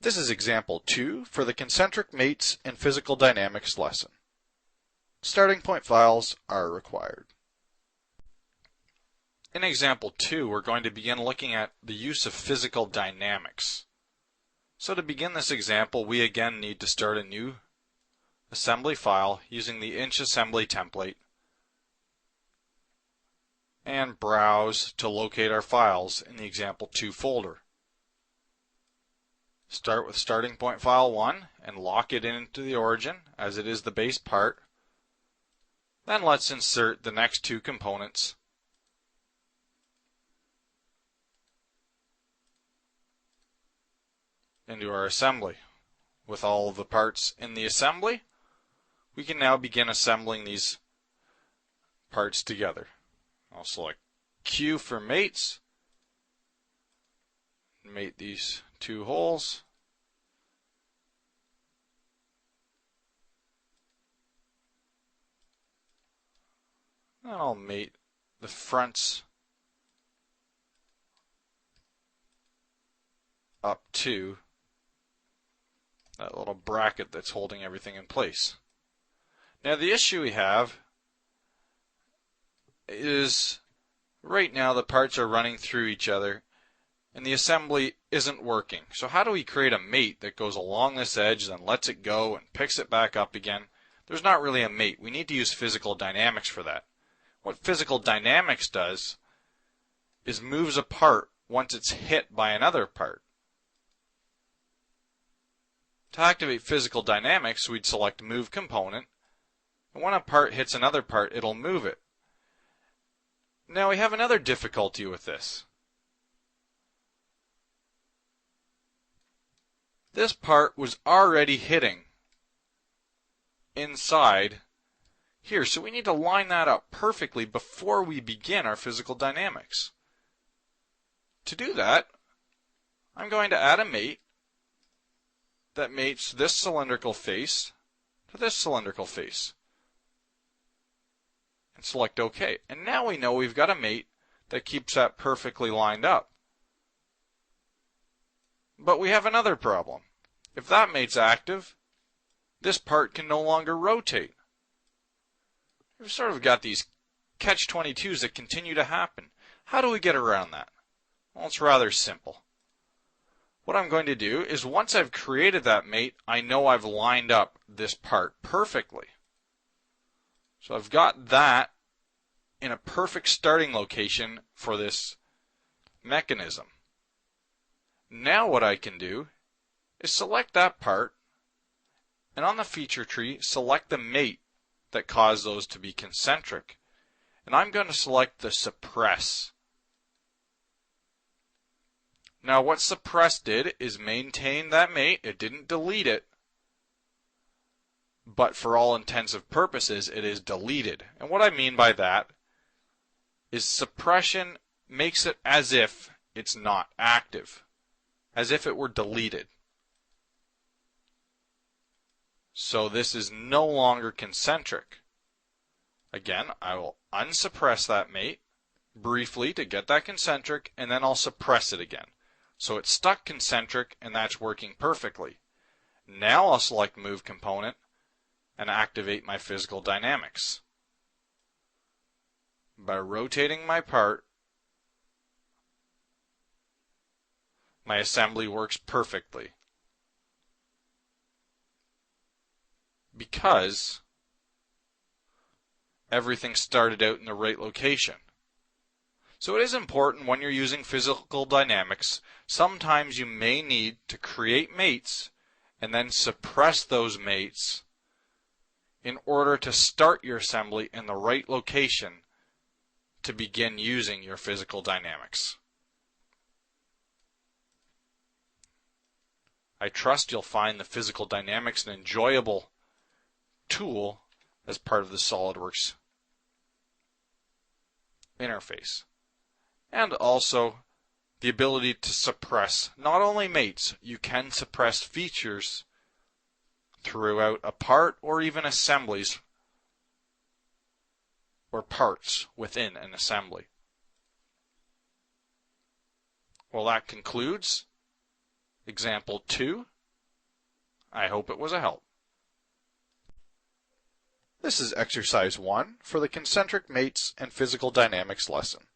This is example 2 for the concentric mates and physical dynamics lesson. Starting point files are required. In example 2, we're going to begin looking at the use of physical dynamics. So to begin this example, we again need to start a new assembly file using the inch assembly template and browse to locate our files in the example 2 folder. Start with starting point file 1 and lock it into the origin as it is the base part. Then let's insert the next two components into our assembly. With all of the parts in the assembly, we can now begin assembling these parts together. I'll select Q for mates, mate these two holes, and I'll mate the fronts up to that little bracket that's holding everything in place. Now the issue we have is right now the parts are running through each other and the assembly isn't working. So how do we create a mate that goes along this edge, then lets it go and picks it back up again? There's not really a mate. We need to use physical dynamics for that. What physical dynamics does is moves a part once it's hit by another part. To activate physical dynamics, we'd select Move Component, and when a part hits another part, it'll move it. Now we have another difficulty with this. This part was already hitting inside here, so we need to line that up perfectly before we begin our physical dynamics. To do that, I'm going to add a mate that mates this cylindrical face to this cylindrical face. And select OK. And now we know we've got a mate that keeps that perfectly lined up. But we have another problem. If that mate's active, this part can no longer rotate. We've sort of got these catch-22s that continue to happen. How do we get around that? Well, it's rather simple. What I'm going to do is once I've created that mate, I know I've lined up this part perfectly. So I've got that in a perfect starting location for this mechanism. Now what I can do is select that part, and on the feature tree, select the mate that caused those to be concentric. And I'm going to select the suppress. Now what suppress did is maintain that mate. It didn't delete it, but for all intensive purposes it is deleted. And what I mean by that is suppression makes it as if it's not active, as if it were deleted. So this is no longer concentric. Again, I will unsuppress that mate briefly to get that concentric, and then I'll suppress it again. So it's stuck concentric, and that's working perfectly. Now I'll select Move Component and activate my physical dynamics. By rotating my part, my assembly works perfectly, because everything started out in the right location. So it is important when you're using physical dynamics, sometimes you may need to create mates and then suppress those mates in order to start your assembly in the right location to begin using your physical dynamics. I trust you'll find the physical dynamics an enjoyable tool as part of the SOLIDWORKS interface. And also the ability to suppress not only mates, you can suppress features throughout a part or even assemblies or parts within an assembly. Well, that concludes example 2 I hope it was a help. This is exercise 1 for the concentric mates and physical dynamics lesson.